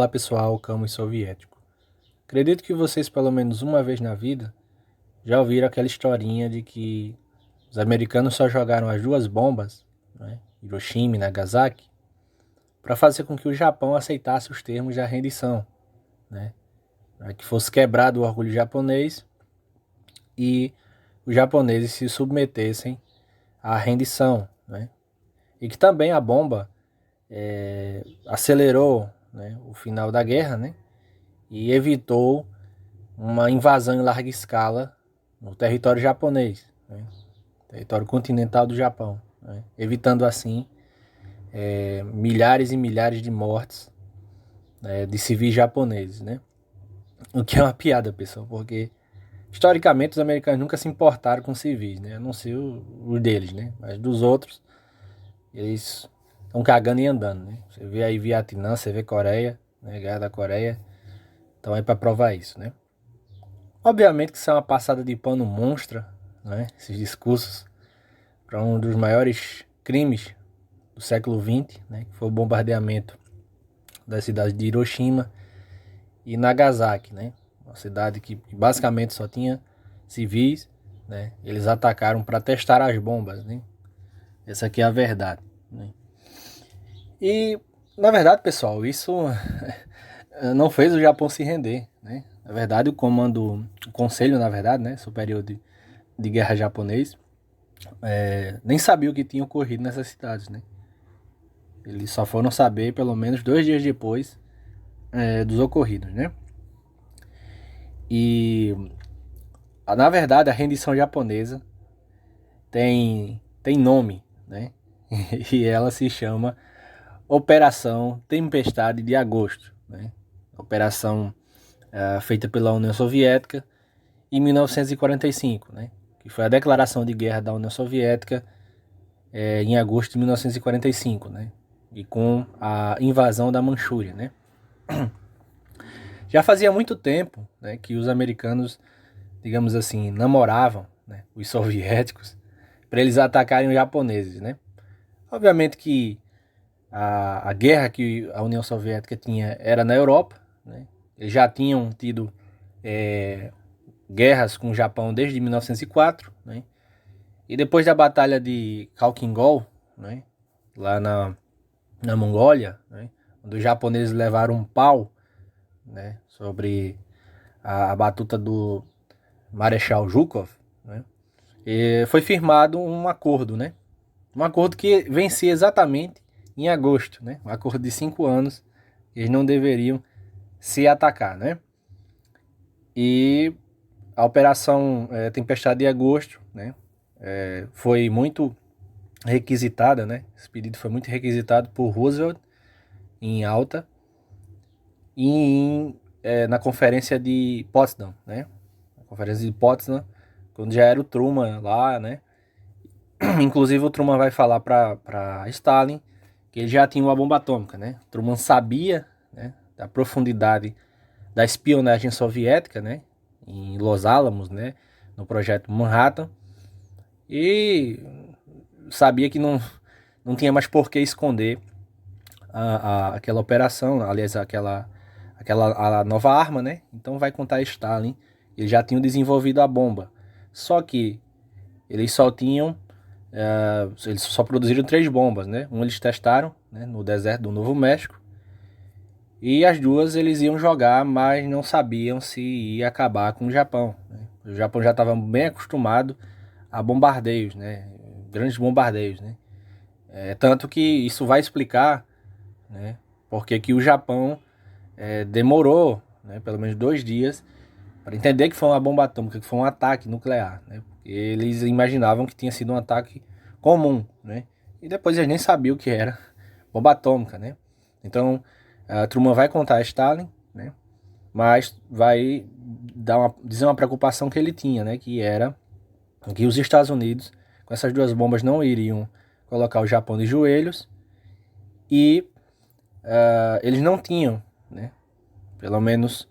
Olá pessoal, Camus Soviético. Acredito que vocês pelo menos uma vez na vida já ouviram aquela historinha de que os americanos só jogaram as duas bombas, né, Hiroshima e Nagasaki, para fazer com que o Japão aceitasse os termos da rendição, né, para que fosse quebrado o orgulho japonês e os japoneses se submetessem à rendição, né, e que também a bomba acelerou, né, o final da guerra, né, e evitou uma invasão em larga escala no território japonês, né? Território continental do Japão, né? Evitando assim milhares e milhares de mortes, de civis japoneses, né? O que é uma piada, pessoal, porque historicamente os americanos nunca se importaram com civis, né? A não ser os deles, né? Mas dos outros, eles estão cagando e andando, né? Você vê aí Vietnã, você vê Coreia, né? Guerra da Coreia, então é para provar isso, né? Obviamente que isso é uma passada de pano monstra, né? Esses discursos para um dos maiores crimes do século XX, né? Que foi o bombardeamento das cidades de Hiroshima e Nagasaki, né? Uma cidade que basicamente só tinha civis, né? Eles atacaram para testar as bombas, né? Essa aqui é a verdade, né? E na verdade, pessoal, isso não fez o Japão se render, né? Na verdade, o conselho, na verdade, né, superior de guerra japonês, nem sabia o que tinha ocorrido nessas cidades, né? Eles só foram saber pelo menos 2 dias depois dos ocorridos, né? E na verdade a rendição japonesa tem nome, né? E ela se chama Operação Tempestade de Agosto, né? Operação feita pela União Soviética em 1945, né? Que foi a declaração de guerra da União Soviética em agosto de 1945, né? E com a invasão da Manchúria, né? Já fazia muito tempo, né, que os americanos, digamos assim, namoravam, né, os soviéticos para eles atacarem os japoneses, né? Obviamente que a guerra que a União Soviética tinha era na Europa, né? Eles já tinham tido guerras com o Japão desde 1904, né? E depois da Batalha de Khalkhin Gol, né, lá na Mongólia, né, onde os japoneses levaram um pau, né, sobre a batuta do Marechal Zhukov, né, e foi firmado um acordo, né, um acordo que vencia exatamente em agosto, né, um acordo de 5 anos, eles não deveriam se atacar, né, e a Operação Tempestade de Agosto, né, foi muito requisitada, né, esse pedido foi muito requisitado por Roosevelt em Alta e na Conferência de Potsdam, né, a Conferência de Potsdam, quando já era o Truman lá, né, inclusive o Truman vai falar para Stalin que ele já tinha uma bomba atômica, né, Truman sabia, né, da profundidade da espionagem soviética, né, em Los Alamos, né, no projeto Manhattan, e sabia que não tinha mais por que esconder aquela operação, aliás, aquela a nova arma, né? Então vai contar Stalin, eles já tinham desenvolvido a bomba. Só que eles só tinham, eles só produziram 3 bombas, né? Uma eles testaram, né, no deserto do Novo México, e as duas eles iam jogar, mas não sabiam se ia acabar com o Japão, né? O Japão já estava bem acostumado a bombardeios, né? Grandes bombardeios, né? Tanto que isso vai explicar, né, porque que o Japão demorou, né, pelo menos 2 dias para entender que foi uma bomba atômica, que foi um ataque nuclear, né? Porque eles imaginavam que tinha sido um ataque comum, né? E depois eles nem sabiam o que era bomba atômica, né? Então, a Truman vai contar a Stalin, né? Mas vai dizer uma preocupação que ele tinha, né? Que era que os Estados Unidos, com essas 2 bombas, não iriam colocar o Japão de joelhos e eles não tinham, né, pelo menos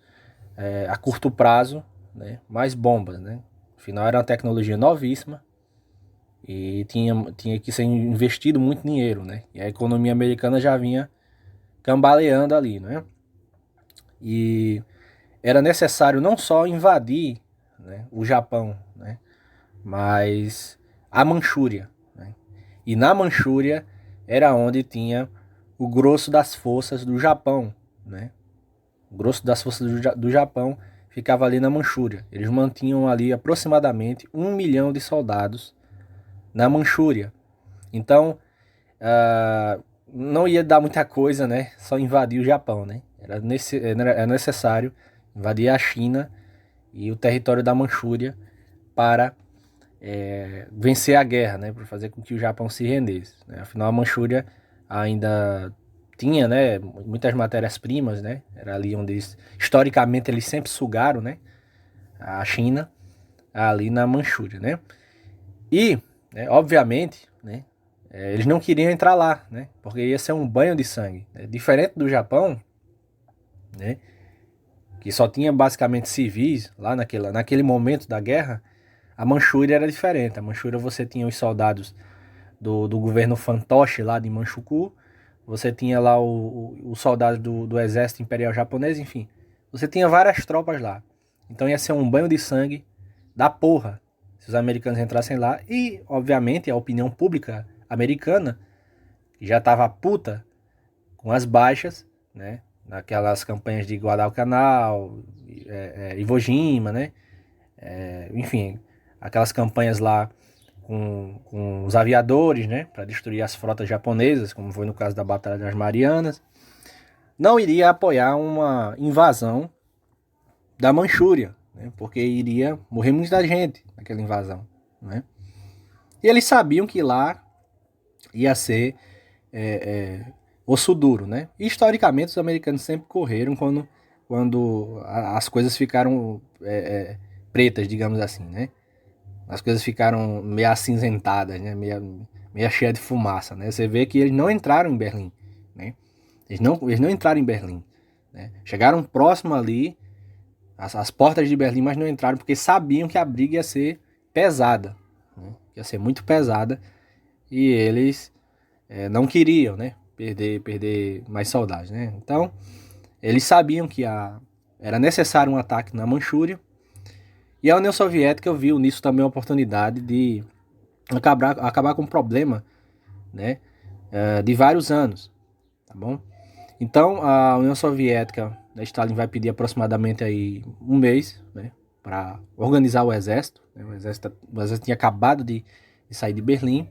a curto prazo, né, mais bombas, né? Afinal era uma tecnologia novíssima e tinha que ser investido muito dinheiro, né? E a economia americana já vinha cambaleando ali, né? E era necessário não só invadir, né, o Japão, né, mas a Manchúria, né? E na Manchúria era onde tinha o grosso das forças do Japão, né? O grosso das forças do Japão ficava ali na Manchúria. Eles mantinham ali aproximadamente 1 milhão de soldados na Manchúria. Então, não ia dar muita coisa, né? Só invadir o Japão, né? Era necessário invadir a China e o território da Manchúria para vencer a guerra, né? Para fazer com que o Japão se rendesse, né? Afinal, a Manchúria ainda tinha, né, muitas matérias-primas, né? Era ali onde historicamente eles sempre sugaram, né? A China ali na Manchúria, né? E, né, obviamente, né? Eles não queriam entrar lá, né? Porque ia ser um banho de sangue. Né? Diferente do Japão, né? Que só tinha basicamente civis lá naquele momento da guerra, a Manchúria era diferente. A Manchúria você tinha os soldados do governo fantoche lá de Manchukuo, você tinha lá o soldado do exército imperial japonês, enfim. Você tinha várias tropas lá. Então ia ser um banho de sangue da porra se os americanos entrassem lá. E, obviamente, a opinião pública americana, que já estava puta com as baixas, né? Naquelas campanhas de Guadalcanal, Iwo Jima, né? Enfim, aquelas campanhas lá com os aviadores, né? Para destruir as frotas japonesas, como foi no caso da Batalha das Marianas. Não iria apoiar uma invasão da Manchúria, né? Porque iria morrer muita gente naquela invasão, né? E eles sabiam que lá ia ser osso duro, né? E, historicamente, os americanos sempre correram quando as coisas ficaram pretas, digamos assim, né? As coisas ficaram meio acinzentadas, né? Meio cheia de fumaça, né? Você vê que eles não entraram em Berlim, né? Eles não entraram em Berlim, né? Chegaram próximo ali, as portas de Berlim, mas não entraram porque sabiam que a briga ia ser pesada, né? Ia ser muito pesada e eles não queriam, né? Perder mais soldados, né? Então, eles sabiam que era necessário um ataque na Manchúria. E a União Soviética viu nisso também uma oportunidade de acabar com um problema, né? De vários anos, tá bom? Então, a União Soviética, né, Stalin vai pedir aproximadamente aí um mês, né? Para organizar o exército, né? O exército tinha acabado de sair de Berlim.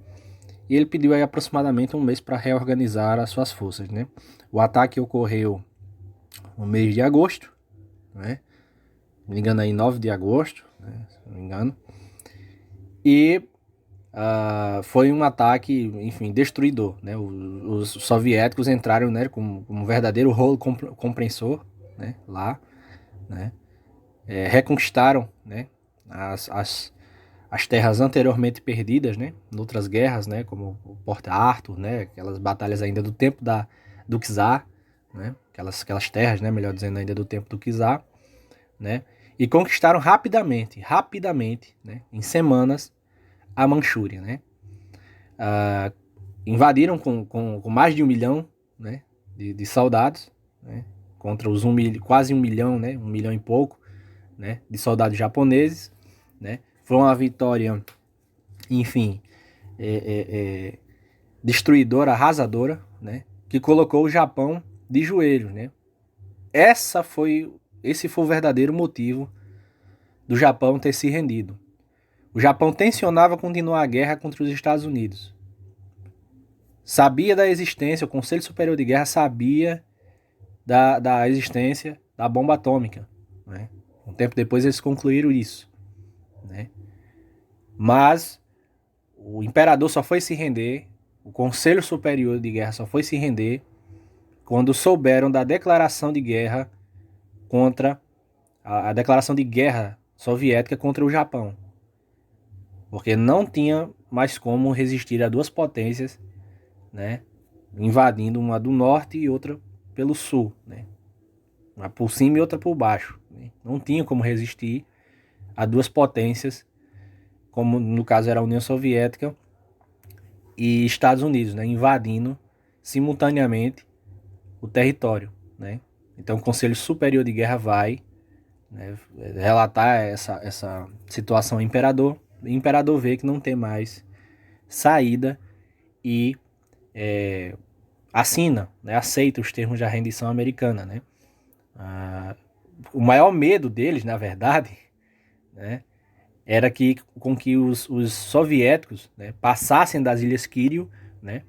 E ele pediu aí aproximadamente um mês para reorganizar as suas forças, né? O ataque ocorreu no mês de agosto, né? Se não me engano aí 9 de agosto, né? Se não me engano. E foi um ataque, enfim, destruidor, né? Os soviéticos entraram, né, com um verdadeiro rolo compressor, né, lá, né? Reconquistaram, né, as terras anteriormente perdidas, né, em outras guerras, né, como o Porto Arthur, né, aquelas batalhas ainda do tempo do czar, né, aquelas terras, né, melhor dizendo, ainda do tempo do czar, né, e conquistaram rapidamente, né, em semanas, a Manchúria, né. Invadiram com mais de 1 milhão, né, de soldados, né, contra os quase 1 milhão, né, 1 milhão e pouco, né, de soldados japoneses, né. Foi uma vitória, enfim, destruidora, arrasadora, né, que colocou o Japão de joelhos, né. Esse foi o verdadeiro motivo do Japão ter se rendido. O Japão tensionava continuar a guerra contra os Estados Unidos. Sabia da existência, o Conselho Superior de Guerra sabia da existência da bomba atômica, né. Um tempo depois eles concluíram isso, né. Mas o imperador só foi se render, o Conselho Superior de Guerra só foi se render quando souberam da declaração de guerra contra a declaração de guerra soviética contra o Japão. Porque não tinha mais como resistir a duas potências, né, invadindo uma do norte e outra pelo sul, né, uma por cima e outra por baixo, né. Não tinha como resistir a duas potências, como no caso era a União Soviética e Estados Unidos, né, invadindo simultaneamente o território, né. Então o Conselho Superior de Guerra vai, né, relatar essa situação ao imperador. O imperador vê que não tem mais saída e assina, né, aceita os termos da rendição americana, né? O maior medo deles, na verdade, né, era com que os soviéticos, né, passassem das Ilhas Kuril, né,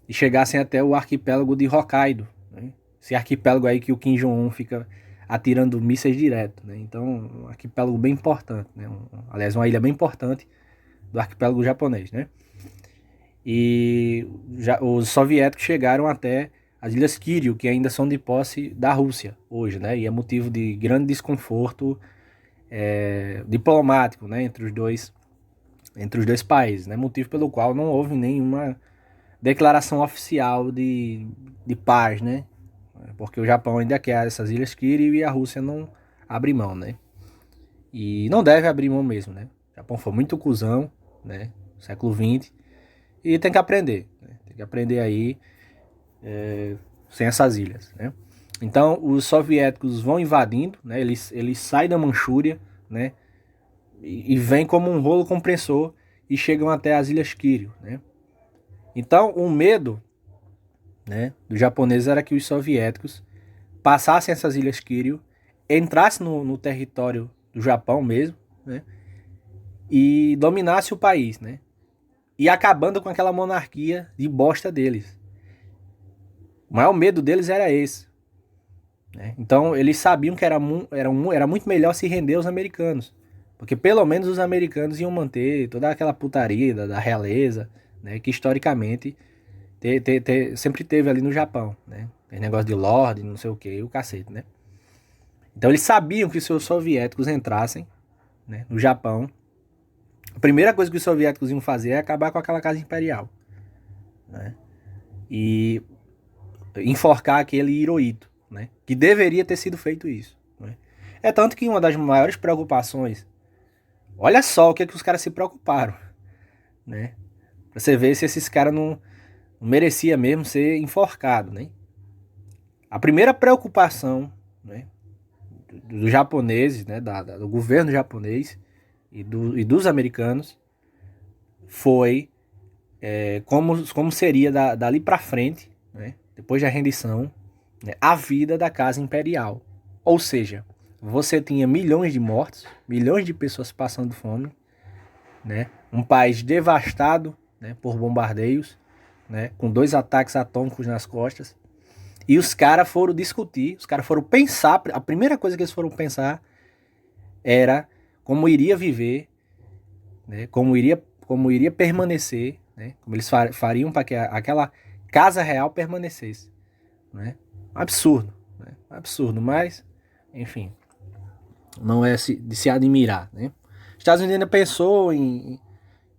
e chegassem até o arquipélago de Hokkaido, né? Esse arquipélago aí que o Kim Jong-un fica atirando mísseis direto, né? Então, um arquipélago bem importante, né? Aliás, uma ilha bem importante do arquipélago japonês, né? E os soviéticos chegaram até as Ilhas Kuril, que ainda são de posse da Rússia hoje, né? E é motivo de grande desconforto diplomático, né? Entre os dois países, né? Motivo pelo qual não houve nenhuma declaração oficial de paz, né? Porque o Japão ainda quer essas Ilhas Kuril e a Rússia não abre mão, né? E não deve abrir mão mesmo, né? O Japão foi muito cuzão, né? Século XX. E tem que aprender, né? Tem que aprender aí sem essas ilhas, né? Então os soviéticos vão invadindo, né? Eles saem da Manchúria, né? E vêm como um rolo compressor e chegam até as Ilhas Kuril, né? Então o medo, né, dos japoneses era que os soviéticos passassem essas Ilhas Kuril, entrassem no território do Japão mesmo, né? E dominasse o país, né? E acabando com aquela monarquia de bosta deles. O maior medo deles era esse, né? Então eles sabiam que era muito melhor se render aos americanos. Porque pelo menos os americanos iam manter toda aquela putaria da realeza, né? Que historicamente sempre teve ali no Japão, né? Tem negócio de Lorde, não sei o que, o cacete, né? Então eles sabiam que se os soviéticos entrassem, né, no Japão, a primeira coisa que os soviéticos iam fazer é acabar com aquela casa imperial, né? E enforcar aquele Hirohito, né? Que deveria ter sido feito isso, né? É tanto que uma das maiores preocupações, olha só o que os caras se preocuparam, né? Pra você ver se esses caras não merecia mesmo ser enforcado, né? A primeira preocupação, né, dos japoneses, né, do governo japonês e dos americanos foi como seria dali para frente, né, depois da rendição, né, a vida da casa imperial. Ou seja, você tinha milhões de mortos, milhões de pessoas passando fome, né, um país devastado, né, por bombardeios, né, com 2 ataques atômicos nas costas. E os caras foram discutir, os caras foram pensar, a primeira coisa que eles foram pensar era como iria viver, né, como iria permanecer, né, como eles fariam para que aquela casa real permanecesse, né? Absurdo, né? Absurdo, mas, enfim, não é de se admirar, né? Os Estados Unidos ainda pensou em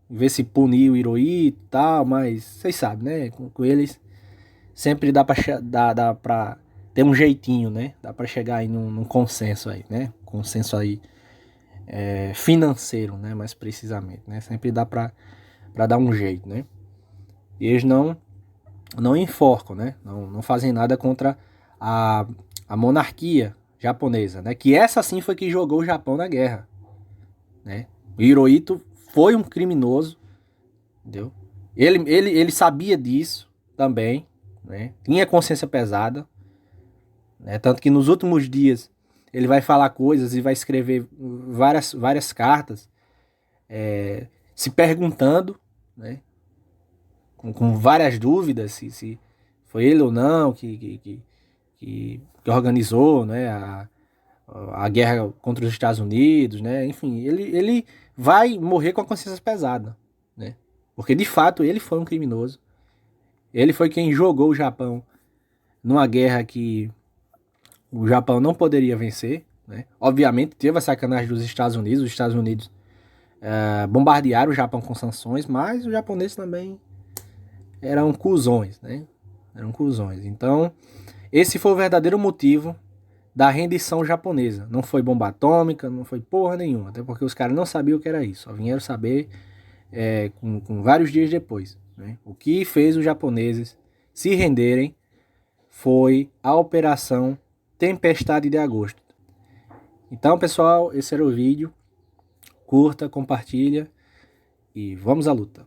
ver se punir o Hirohito e tal, mas vocês sabem, né? Com eles sempre dá pra ter um jeitinho, né? Dá pra chegar aí num consenso aí, né? Consenso aí financeiro, né? Mais precisamente, né? Sempre dá pra dar um jeito, né? E eles não enforcam, né? Não fazem nada contra a monarquia japonesa, né? Que essa sim foi que jogou o Japão na guerra, né? O Hirohito foi um criminoso, entendeu? Ele sabia disso também, né? Tinha consciência pesada, né? Tanto que nos últimos dias ele vai falar coisas e vai escrever várias cartas se perguntando, né? Com várias dúvidas se foi ele ou não que organizou, né? A guerra contra os Estados Unidos, né? Enfim, ele vai morrer com a consciência pesada, né? Porque de fato ele foi um criminoso. Ele foi quem jogou o Japão numa guerra que o Japão não poderia vencer, né? Obviamente teve a sacanagem dos Estados Unidos. Os Estados Unidos bombardearam o Japão com sanções, mas os japoneses também eram cuzões, né? Eram cuzões. Então, esse foi o verdadeiro motivo da rendição japonesa. Não foi bomba atômica, não foi porra nenhuma. Até porque os caras não sabiam o que era isso. Só vieram saber com vários dias depois, né? O que fez os japoneses se renderem foi a Operação Tempestade de Agosto. Então, pessoal, esse era o vídeo. Curta, compartilha e vamos à luta.